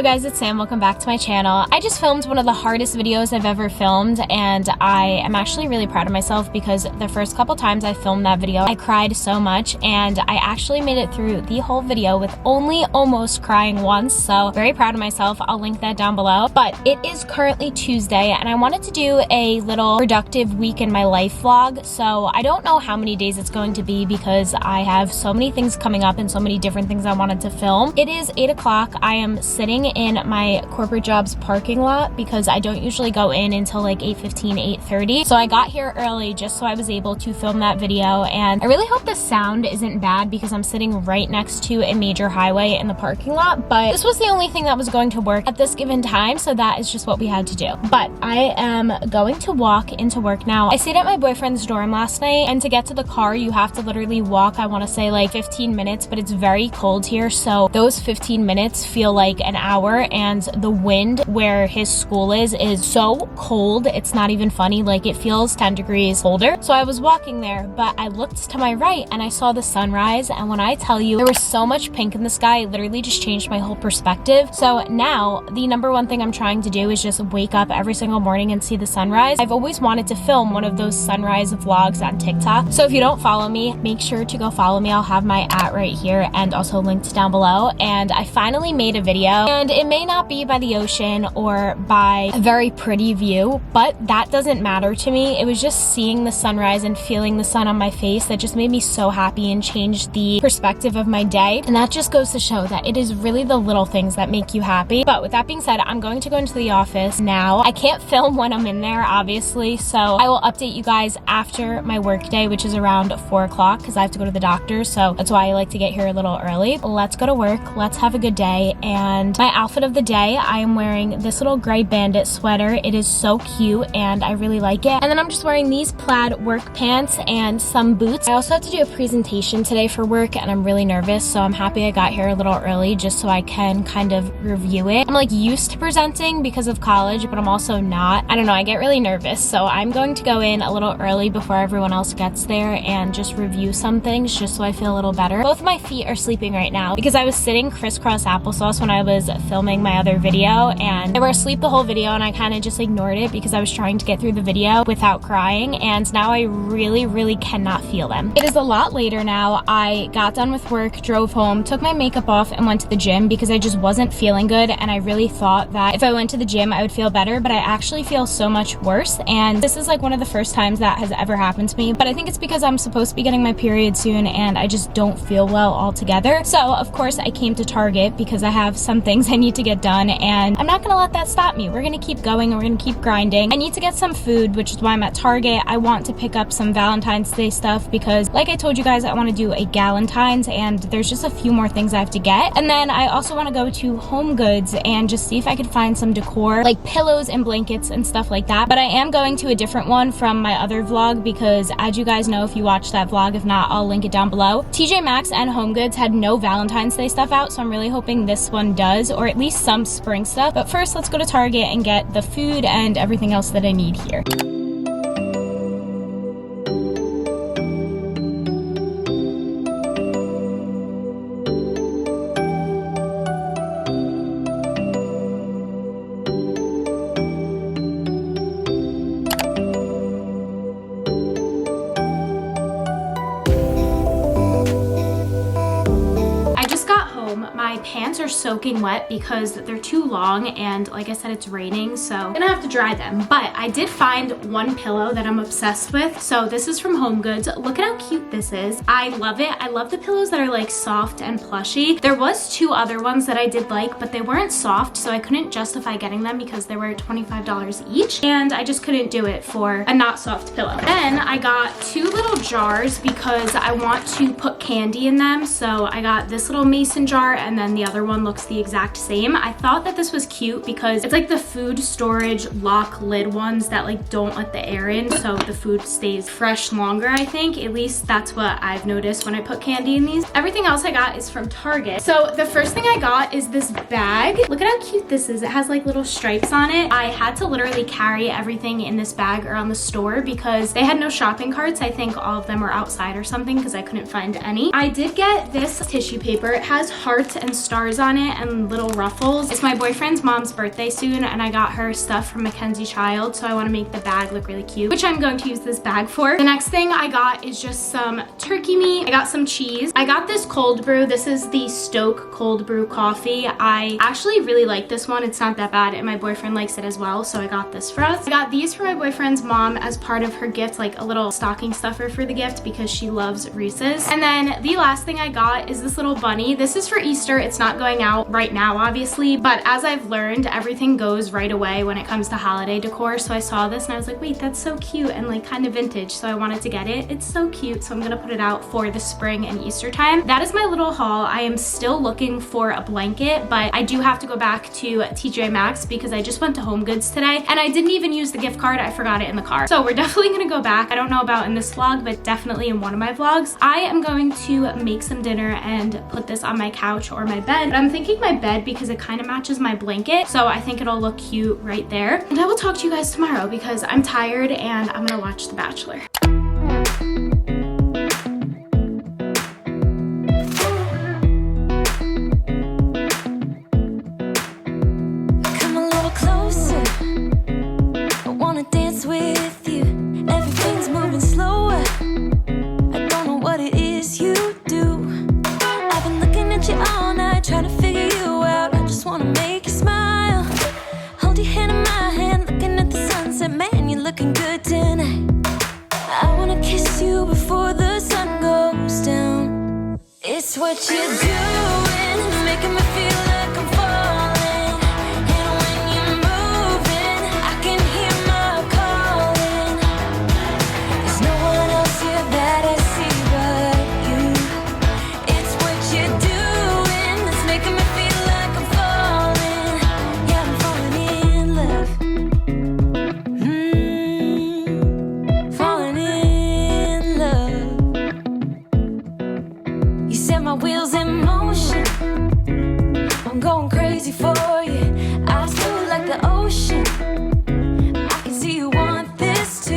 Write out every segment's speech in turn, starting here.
guys, it's Sam. Welcome back to my channel. I just filmed one of the hardest videos I've ever filmed, and I am actually really proud of myself because the first couple times I filmed that video, I cried so much, and I actually made it through the whole video with only almost crying once, so very proud of myself. I'll link that down below. But it is currently Tuesday, and I wanted to do a little productive week in my life vlog, so I don't know how many days it's going to be because I have so many things coming up and so many different things I wanted to film. It is 8 o'clock. I am sitting in my corporate job's parking lot because I don't usually go in until like 8:15, 8:30. So I got here early just so I was able to film that video, and I really hope the sound isn't bad because I'm sitting right next to a major highway in the parking lot, but this was the only thing that was going to work at this given time, so that is just what we had to do. But I am going to walk into work now. I stayed at my boyfriend's dorm last night, and to get to the car you have to literally walk, I want to say like 15 minutes, but it's very cold here, so those 15 minutes feel like an hour, and the wind where his school is so cold, it's not even funny. Like, it feels 10 degrees colder. So I was walking there, but I looked to my right and I saw the sunrise, and when I tell you there was so much pink in the sky, it literally just changed my whole perspective. So now the number one thing I'm trying to do is just wake up every single morning and see the sunrise. I've always wanted to film one of those sunrise vlogs on TikTok, so if you don't follow me, make sure to go follow me. I'll have my @ right here and also linked down below. And I finally made a video, and it may not be by the ocean or by a very pretty view, but that doesn't matter to me. It was just seeing the sunrise and feeling the sun on my face that just made me so happy and changed the perspective of my day. And that just goes to show that it is really the little things that make you happy. But with that being said, I'm going to go into the office now. I can't film when I'm in there, obviously, so I will update you guys after my work day, which is around 4 o'clock because I have to go to the doctor, so that's why I like to get here a little early. Let's go to work. Let's have a good day. And my outfit of the day, I am wearing this little gray bandit sweater. It is so cute and I really like it. And then I'm just wearing these plaid work pants and some boots. I also have to do a presentation today for work, and I'm really nervous, so I'm happy I got here a little early just so I can kind of review it. I'm like used to presenting because of college, but I'm also not. I don't know, I get really nervous, so I'm going to go in a little early before everyone else gets there and just review some things just so I feel a little better. Both my feet are sleeping right now because I was sitting crisscross applesauce when I was filming my other video, and they were asleep the whole video, and I kind of just ignored it because I was trying to get through the video without crying, and now I really cannot feel them. It is a lot later now. I got done with work, drove home, took my makeup off, and went to the gym because I just wasn't feeling good, and I really thought that if I went to the gym I would feel better, but I actually feel so much worse, and this is like one of the first times that has ever happened to me. But I think it's because I'm supposed to be getting my period soon and I just don't feel well altogether. So of course I came to Target because I have some things I need to get done, and I'm not gonna let that stop me. We're gonna keep going and we're gonna keep grinding. I need to get some food, which is why I'm at Target. I want to pick up some Valentine's Day stuff because, like I told you guys, I want to do a galentine's, and there's just a few more things I have to get. And then I also want to go to HomeGoods and just see if I could find some decor, like pillows and blankets and stuff like that. But I am going to a different one from my other vlog because, as you guys know if you watched that vlog, if not, I'll link it down below. TJmaxx and HomeGoods had no Valentine's Day stuff out, so I'm really hoping this one does, or at least some spring stuff. But first, let's go to Target and get the food and everything else that I need here. My pants are soaking wet because they're too long, and like I said, it's raining, so I'm gonna have to dry them. But I did find one pillow that I'm obsessed with. So this is from HomeGoods. Look at how cute this is. I love it. I love the pillows that are like soft and plushy. There was 2 other ones that I did like, but they weren't soft, so I couldn't justify getting them because they were $25 each, and I just couldn't do it for a not soft pillow. Then I got 2 little jars because I want to put candy in them. So I got this little mason jar, and then the other one looks the exact same. I thought that this was cute because it's like the food storage lock lid ones that like don't let the air in, so the food stays fresh longer, I think. At least that's what I've noticed when I put candy in these. Everything else I got is from Target. So the first thing I got is this bag. Look at how cute this is. It has like little stripes on it. I had to literally carry everything in this bag around the store because they had no shopping carts. I think all of them were outside or something because I couldn't find any. I did get this tissue paper. It has hearts and stars on it and little ruffles. It's my boyfriend's mom's birthday soon, and I got her stuff from Mackenzie Child, so I want to make the bag look really cute, which I'm going to use this bag for. The next thing I got is just some turkey meat. I got some cheese. I got this cold brew. This is the Stoke cold brew coffee. I actually really like this one. It's not that bad, and my boyfriend likes it as well, so I got this for us. I got these for my boyfriend's mom as part of her gift, like a little stocking stuffer for the gift because she loves Reese's. And then the last thing I got is this little bunny. This is for Easter. It's not going out right now, obviously, but as I've learned, everything goes right away when it comes to holiday decor. So I saw this and I was like, wait, that's so cute and like kind of vintage, so I wanted to get it. It's so cute, so I'm gonna put it out for the spring and Easter time. That is my little haul. I am still looking for a blanket, but I do have to go back to TJmaxx because I just went to HomeGoods today and I didn't even use the gift card. I forgot it in the car. So we're definitely gonna go back. I don't know about in this vlog, but definitely in one of my vlogs. I am going to make some dinner and put this on my couch or my bed. But I'm thinking my bed because it kind of matches my blanket, so I think it'll look cute right there. And I will talk to you guys tomorrow because I'm tired and I'm gonna watch The Bachelor. It's what you're doing, it's making me feel like I'm falling. And when you're moving, I can hear my calling. There's no one else here that I see but you. It's what you're doing, it's making me feel like I'm falling. Yeah, I'm falling in love. Falling in love. You set my wheels in motion. I'm going crazy for you. Eyes blue like the ocean. I can see you want this too.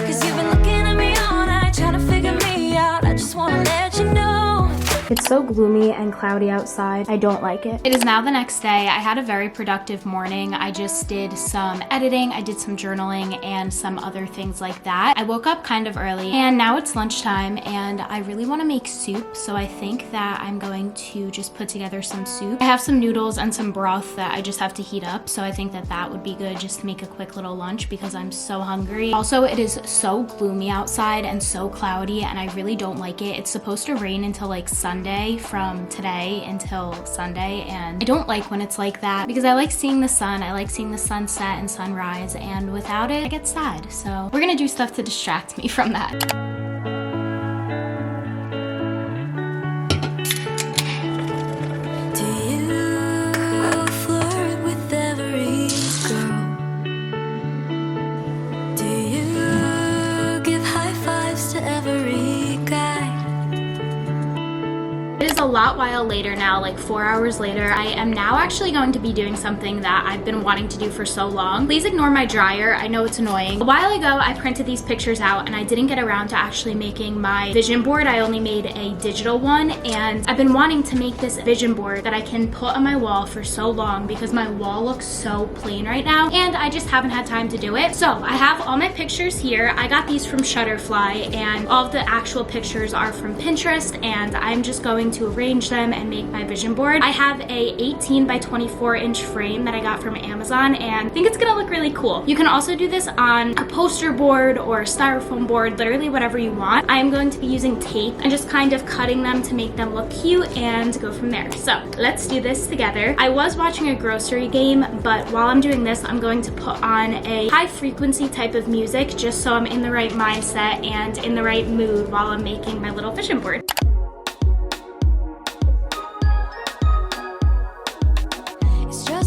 Cause you've been looking at me all night, trying to figure me out. I just wanna let you know. It's so gloomy and cloudy outside. I don't like it. It is now the next day. I had a very productive morning. I just did some editing, I did some journaling, and some other things like that. I woke up kind of early, and now it's lunchtime, and I really want to make soup, so I think that I'm going to just put together some soup. I have some noodles and some broth that I just have to heat up, so I think that that would be good just to make a quick little lunch because I'm so hungry. Also, it is so gloomy outside and so cloudy, and I really don't like it. It's supposed to rain until like Sunday, from today until Sunday, and I don't like when it's like that because I like seeing the sun. I like seeing the sunset and sunrise, and without it, I get sad. So we're gonna do stuff to distract me from that. It is a while later now, like 4 hours later. I am now actually going to be doing something that I've been wanting to do for so long. Please ignore my dryer. I know it's annoying. A while ago, I printed these pictures out and I didn't get around to actually making my vision board. I only made a digital one, and I've been wanting to make this vision board that I can put on my wall for so long because my wall looks so plain right now and I just haven't had time to do it. So I have all my pictures here. I got these from Shutterfly, and all of the actual pictures are from Pinterest, and I'm just going to arrange them and make my vision board. I have a 18 by 24 inch frame that I got from Amazon, and I think it's gonna look really cool. You can also do this on a poster board or a styrofoam board, literally whatever you want. I am going to be using tape and just kind of cutting them to make them look cute and go from there. So let's do this together. I was watching a grocery game, but while I'm doing this, I'm going to put on a high frequency type of music just so I'm in the right mindset and in the right mood while I'm making my little vision board.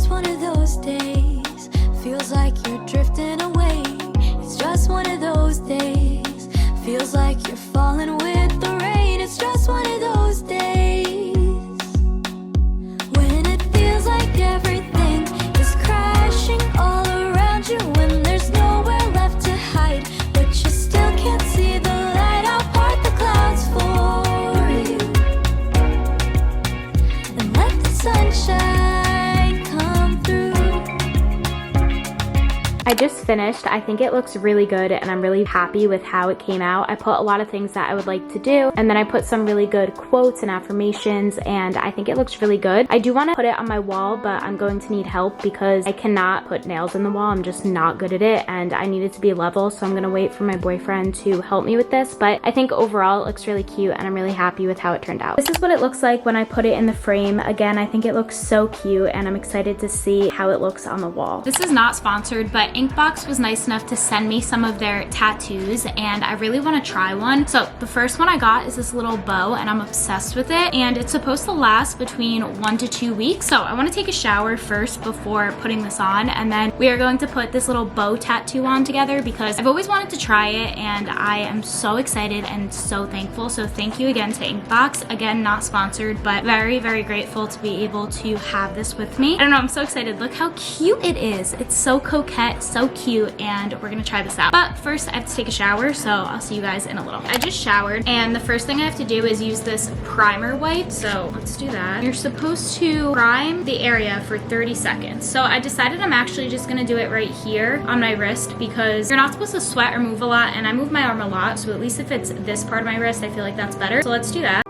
One of those days, feels like you're drifting away. It's just one of those days, feels like you're falling with the rain. It's just one of those days, when it feels like everything is crashing all around you, when there's nowhere left to hide, but you still can't see the light. I'll part the clouds for you, and just finished. I think it looks really good and I'm really happy with how it came out. I put a lot of things that I would like to do, and then I put some really good quotes and affirmations, and I think it looks really good. I do want to put it on my wall, but I'm going to need help because I cannot put nails in the wall. I'm just not good at it, and I need it to be level, so I'm gonna wait for my boyfriend to help me with this. But I think overall it looks really cute and I'm really happy with how it turned out. This is what it looks like when I put it in the frame. Again, I think it looks so cute and I'm excited to see how it looks on the wall. This is not sponsored, but Inkbox was nice enough to send me some of their tattoos and I really want to try one. So the first one I got is this little bow and I'm obsessed with it, and it's supposed to last between 1 to 2 weeks. So I want to take a shower first before putting this on, and then we are going to put this little bow tattoo on together because I've always wanted to try it and I am so excited and so thankful. So thank you again to Inkbox. Again, not sponsored, but very, very grateful to be able to have this with me. I don't know, I'm so excited. Look how cute it is. It's so coquette, so cute, and we're gonna try this out. But first I have to take a shower, so I'll see you guys in a little. I just showered, and the first thing I have to do is use this primer wipe. So let's do that. You're supposed to prime the area for 30 seconds. So I decided I'm actually just gonna do it right here on my wrist because you're not supposed to sweat or move a lot, and I move my arm a lot, so at least if it's this part of my wrist, I feel like that's better. So let's do that.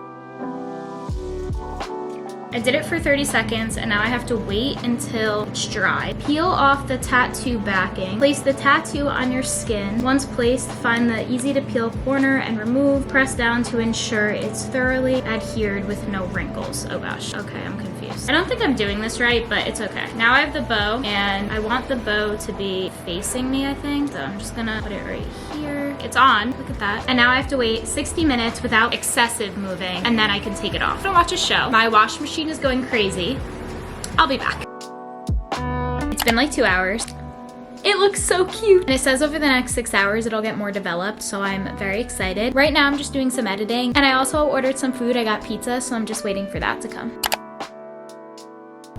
I did it for 30 seconds and now I have to wait until it's dry. Peel off the tattoo backing. Place the tattoo on your skin. Once placed, find the easy to peel corner and remove. Press down to ensure it's thoroughly adhered with no wrinkles. Oh gosh, okay, I'm confused. I don't think I'm doing this right, but it's okay. Now I have the bow and I want the bow to be facing me, I think. So I'm just gonna put it right here. It's on, look at that. And now I have to wait 60 minutes without excessive moving, and then I can take it off. I'm gonna watch a show. My washing machine is going crazy. I'll be back. It's been like 2 hours. It looks so cute. And it says over the next 6 hours it'll get more developed, so I'm very excited. Right now I'm just doing some editing, and I also ordered some food. I got pizza, so I'm just waiting for that to come.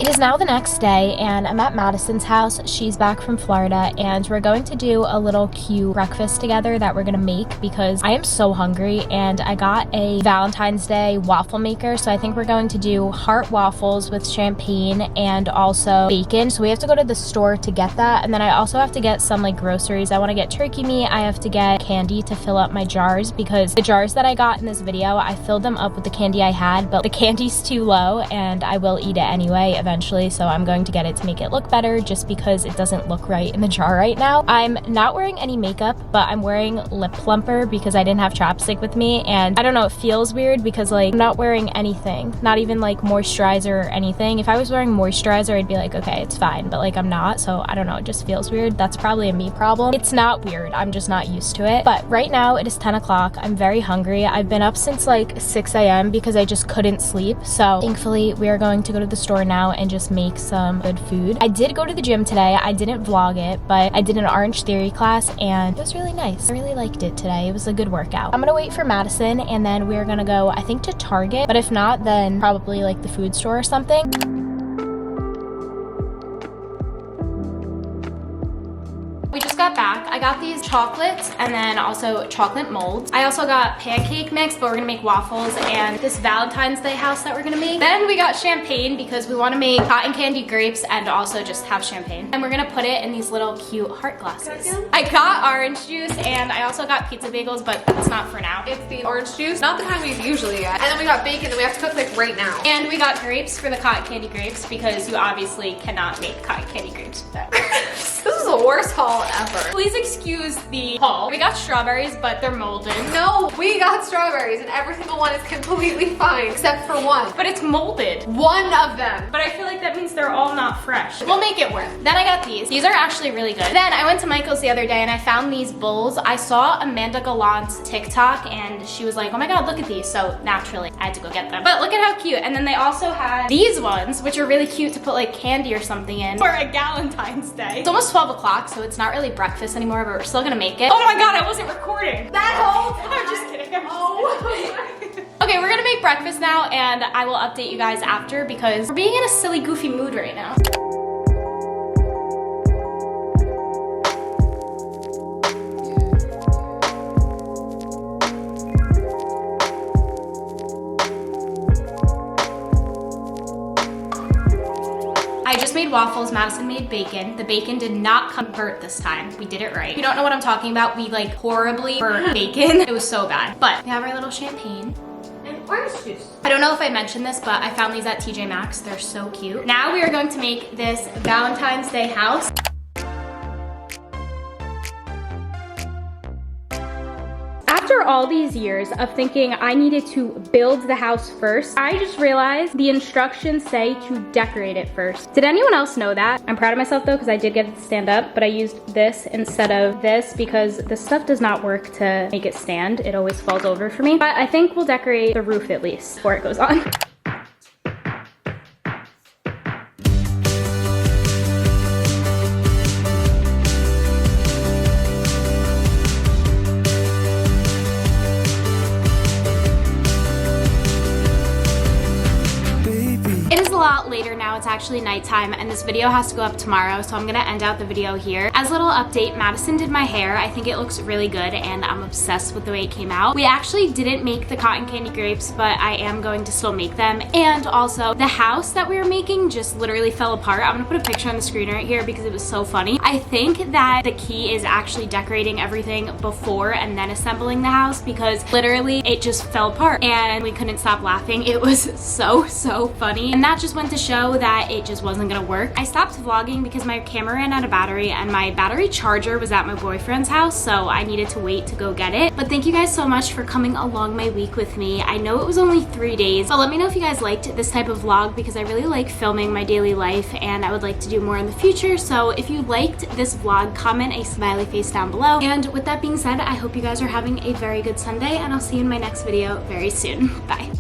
It is now the next day and I'm at Madison's house. She's back from Florida and we're going to do a little cute breakfast together that we're gonna make because I am so hungry, and I got a Valentine's Day waffle maker, so I think we're going to do heart waffles with champagne and also bacon. So we have to go to the store to get that, and then I also have to get some like groceries. I want to get turkey meat. I have to get candy to fill up my jars because the jars that I got in this video, I filled them up with the candy I had, but the candy's too low and I will eat it anyway eventually, so I'm going to get it to make it look better just because it doesn't look right in the jar right now. I'm not wearing any makeup, but I'm wearing lip plumper because I didn't have chapstick with me, and I don't know, it feels weird because like I'm not wearing anything, not even like moisturizer or anything. If I was wearing moisturizer I'd be like, okay, it's fine, but like I'm not, so I don't know, it just feels weird. That's probably a me problem. It's not weird, I'm just not used to it. But right now it is 10 o'clock. I'm very hungry. I've been up since like 6 a.m. because I just couldn't sleep, so thankfully we are going to go to the store now and just make some good food. I did go to the gym today. I didn't vlog it, but I did an Orange Theory class and it was really nice. I really liked it today. It was a good workout. I'm gonna wait for Madison and then we're gonna go, I think, to Target, but if not, then probably like the food store or something. We just got back. I got these chocolates and then also chocolate molds. I also got pancake mix, but we're gonna make waffles, and this Valentine's Day house that we're gonna make. Then we got champagne because we wanna make cotton candy grapes and also just have champagne. And we're gonna put it in these little cute heart glasses. I got orange juice and I also got pizza bagels, but it's not for now. It's the orange juice, not the kind we usually get. And then we got bacon that we have to cook like right now. And we got grapes for the cotton candy grapes because you obviously cannot make cotton candy grapes with that. This is the worst haul ever. Please excuse the haul. We got strawberries, but they're molded. No, we got strawberries and every single one is completely fine except for one. But it's molded. One of them. But I feel like that means they're all not fresh. We'll make it work. Then I got these. These are actually really good. Then I went to Michael's the other day and I found these bowls. I saw Amanda Gallant's TikTok and she was like, oh my God, look at these. So naturally, I had to go get them. But look at how cute. And then they also had these ones, which are really cute to put like candy or something in for a Valentine's Day. It's almost 12 o'clock, so it's not really breakfast anymore, but we're still gonna make it. Oh my God, I wasn't recording. That whole time. I'm just kidding. Okay, we're gonna make breakfast now and I will update you guys after because we're being in a silly, goofy mood right now. I just made made waffles, Madison made bacon. The bacon did not convert this time. We did it right. If you don't know what I'm talking about, we like horribly burnt bacon. It was so bad. But we have our little champagne. And orange juice. I don't know if I mentioned this, but I found these at TJmaxx. They're so cute. Now we are going to make this Valentine's Day house. After all these years of thinking I needed to build the house first, I just realized the instructions say to decorate it first. Did anyone else know that? I'm proud of myself though, because I did get it to stand up, but I used this instead of this because the stuff does not work to make it stand. It always falls over for me. But I think we'll decorate the roof at least before it goes on. A lot later now. It's actually nighttime and this video has to go up tomorrow, so I'm gonna end out the video here. As a little update, Madison did my hair. I think it looks really good and I'm obsessed with the way it came out. We actually didn't make the cotton candy grapes, but I am going to still make them. And also the house that we were making just literally fell apart. I'm gonna put a picture on the screen right here because it was so funny. I think that the key is actually decorating everything before and then assembling the house, because literally it just fell apart and we couldn't stop laughing. It was so funny, and that just went to show that it just wasn't gonna work. I stopped vlogging because my camera ran out of battery and my battery charger was at my boyfriend's house, so I needed to wait to go get it. But thank you guys so much for coming along my week with me. I know it was only 3 days, but let me know if you guys liked this type of vlog because I really like filming my daily life and I would like to do more in the future. So if you liked this vlog, comment a smiley face down below. And with that being said, I hope you guys are having a very good Sunday and I'll see you in my next video very soon. Bye.